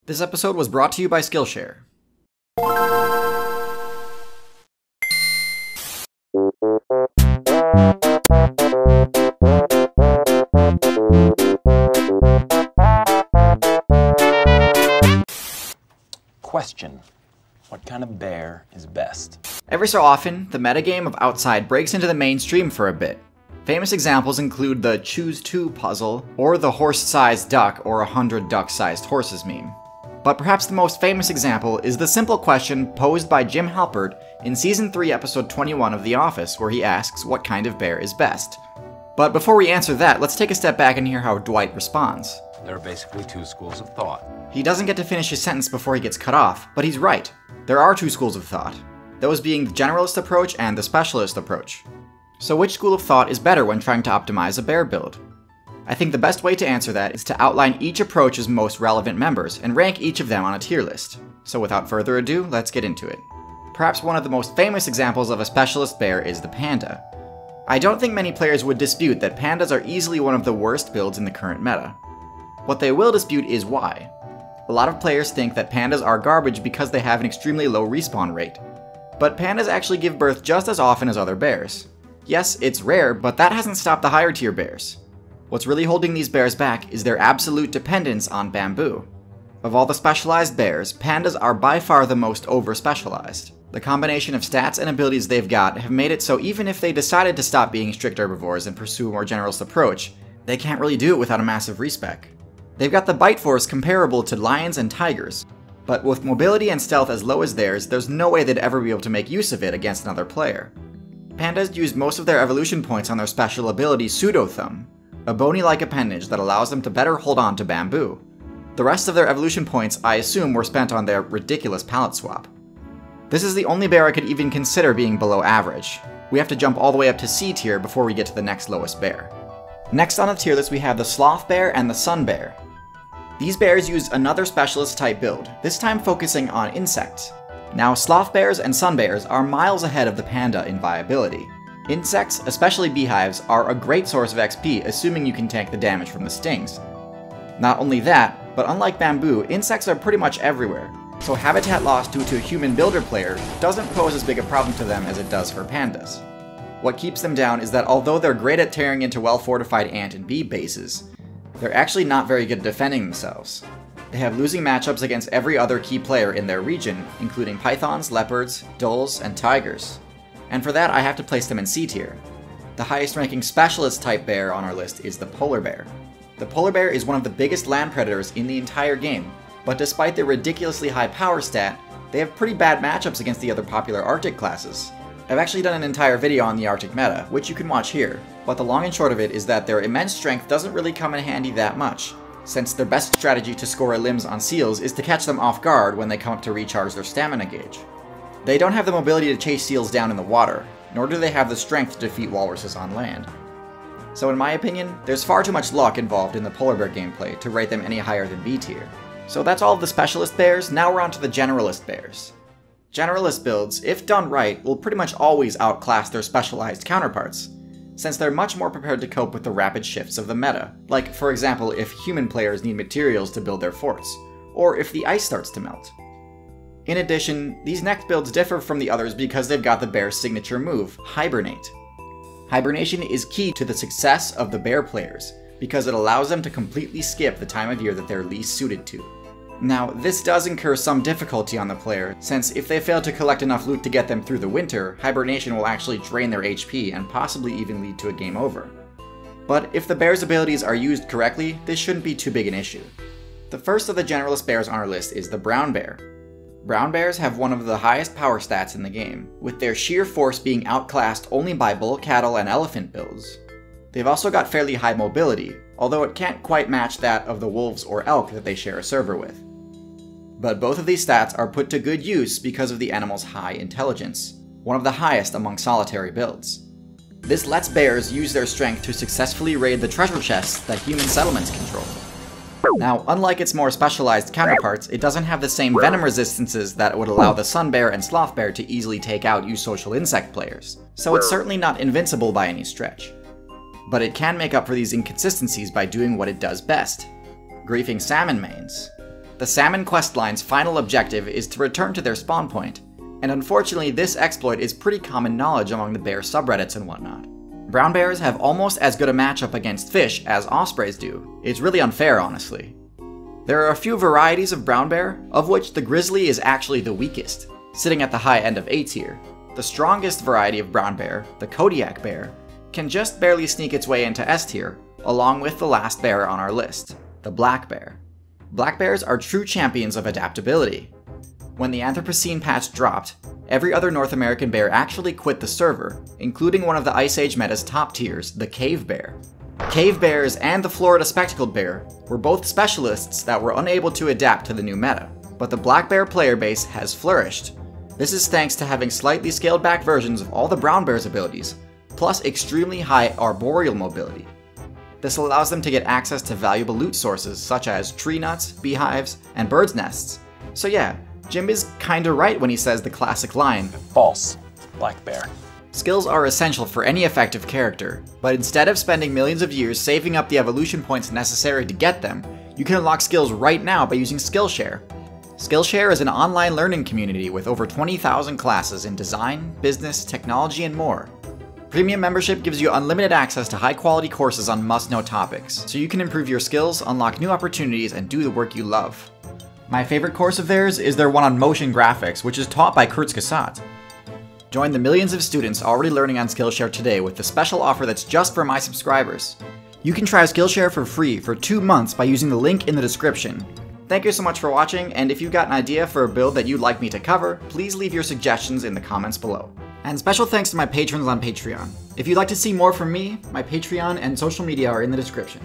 This episode was brought to you by Skillshare. Question: what kind of bear is best? Every so often, the metagame of Outside breaks into the mainstream for a bit. Famous examples include the Choose 2 puzzle, or the horse-sized duck or 100 duck-sized horses meme. But perhaps the most famous example is the simple question posed by Jim Halpert in Season 3 Episode 21 of The Office, where he asks what kind of bear is best. But before we answer that, let's take a step back and hear how Dwight responds. There are basically two schools of thought. He doesn't get to finish his sentence before he gets cut off, but he's right. There are two schools of thought, those being the generalist approach and the specialist approach. So which school of thought is better when trying to optimize a bear build? I think the best way to answer that is to outline each approach's most relevant members and rank each of them on a tier list. So without further ado, let's get into it. Perhaps one of the most famous examples of a specialist bear is the Panda. I don't think many players would dispute that pandas are easily one of the worst builds in the current meta. What they will dispute is why. A lot of players think that pandas are garbage because they have an extremely low respawn rate. But pandas actually give birth just as often as other bears. Yes, it's rare, but that hasn't stopped the higher tier bears. What's really holding these bears back is their absolute dependence on bamboo. Of all the specialized bears, pandas are by far the most over-specialized. The combination of stats and abilities they've got have made it so even if they decided to stop being strict herbivores and pursue a more generalist approach, they can't really do it without a massive respec. They've got the bite force comparable to lions and tigers, but with mobility and stealth as low as theirs, there's no way they'd ever be able to make use of it against another player. Pandas use most of their evolution points on their special ability Pseudo-Thumb, a bony-like appendage that allows them to better hold on to bamboo. The rest of their evolution points, I assume, were spent on their ridiculous palette swap. This is the only bear I could even consider being below average. We have to jump all the way up to C tier before we get to the next lowest bear. Next on the tier list we have the Sloth Bear and the Sun Bear. These bears use another specialist type build, this time focusing on insects. Now, sloth bears and sun bears are miles ahead of the panda in viability. Insects, especially beehives, are a great source of XP, assuming you can tank the damage from the stings. Not only that, but unlike bamboo, insects are pretty much everywhere, so habitat loss due to a human builder player doesn't pose as big a problem to them as it does for pandas. What keeps them down is that although they're great at tearing into well-fortified ant and bee bases, they're actually not very good at defending themselves. They have losing matchups against every other key player in their region, including pythons, leopards, dholes, and tigers. And for that, I have to place them in C tier. The highest ranking specialist type bear on our list is the polar bear. The polar bear is one of the biggest land predators in the entire game, but despite their ridiculously high power stat, they have pretty bad matchups against the other popular Arctic classes. I've actually done an entire video on the Arctic meta, which you can watch here, but the long and short of it is that their immense strength doesn't really come in handy that much, since their best strategy to score limbs on seals is to catch them off guard when they come up to recharge their stamina gauge. They don't have the mobility to chase seals down in the water, nor do they have the strength to defeat walruses on land. So in my opinion, there's far too much luck involved in the polar bear gameplay to rate them any higher than B tier. So that's all of the specialist bears, now we're on to the generalist bears. Generalist builds, if done right, will pretty much always outclass their specialized counterparts, since they're much more prepared to cope with the rapid shifts of the meta, like for example if human players need materials to build their forts, or if the ice starts to melt. In addition, these next builds differ from the others because they've got the bear's signature move, Hibernate. Hibernation is key to the success of the bear players, because it allows them to completely skip the time of year that they're least suited to. Now, this does incur some difficulty on the player, since if they fail to collect enough loot to get them through the winter, hibernation will actually drain their HP and possibly even lead to a game over. But if the bear's abilities are used correctly, this shouldn't be too big an issue. The first of the generalist bears on our list is the brown bear. Brown bears have one of the highest power stats in the game, with their sheer force being outclassed only by bull, cattle, and elephant builds. They've also got fairly high mobility, although it can't quite match that of the wolves or elk that they share a server with. But both of these stats are put to good use because of the animal's high intelligence, one of the highest among solitary builds. This lets bears use their strength to successfully raid the treasure chests that human settlements control. Now, unlike its more specialized counterparts, it doesn't have the same venom resistances that would allow the sun bear and sloth bear to easily take out you social insect players, so it's certainly not invincible by any stretch. But it can make up for these inconsistencies by doing what it does best: griefing salmon mains. The salmon questline's final objective is to return to their spawn point, and unfortunately this exploit is pretty common knowledge among the bear subreddits and whatnot. Brown bears have almost as good a matchup against fish as ospreys do. It's really unfair, honestly. There are a few varieties of brown bear, of which the grizzly is actually the weakest, sitting at the high end of A tier. The strongest variety of brown bear, the Kodiak bear, can just barely sneak its way into S tier, along with the last bear on our list, the black bear. Black bears are true champions of adaptability. When the Anthropocene patch dropped, every other North American bear actually quit the server, including one of the Ice Age meta's top tiers, the cave bear. Cave bears and the Florida spectacled bear were both specialists that were unable to adapt to the new meta, but the black bear player base has flourished. This is thanks to having slightly scaled back versions of all the brown bear's abilities, plus extremely high arboreal mobility. This allows them to get access to valuable loot sources such as tree nuts, beehives, and birds' nests. So yeah, Jim is kinda right when he says the classic line, False. Black bear. skills are essential for any effective character, but instead of spending millions of years saving up the evolution points necessary to get them, you can unlock skills right now by using Skillshare. Skillshare is an online learning community with over 20,000 classes in design, business, technology, and more. Premium membership gives you unlimited access to high-quality courses on must-know topics, so you can improve your skills, unlock new opportunities, and do the work you love. My favorite course of theirs is their one on motion graphics, which is taught by Kurtzgesagt. Join the millions of students already learning on Skillshare today with the special offer that's just for my subscribers. You can try Skillshare for free for 2 months by using the link in the description. Thank you so much for watching, and if you've got an idea for a build that you'd like me to cover, please leave your suggestions in the comments below. And special thanks to my patrons on Patreon. If you'd like to see more from me, my Patreon and social media are in the description.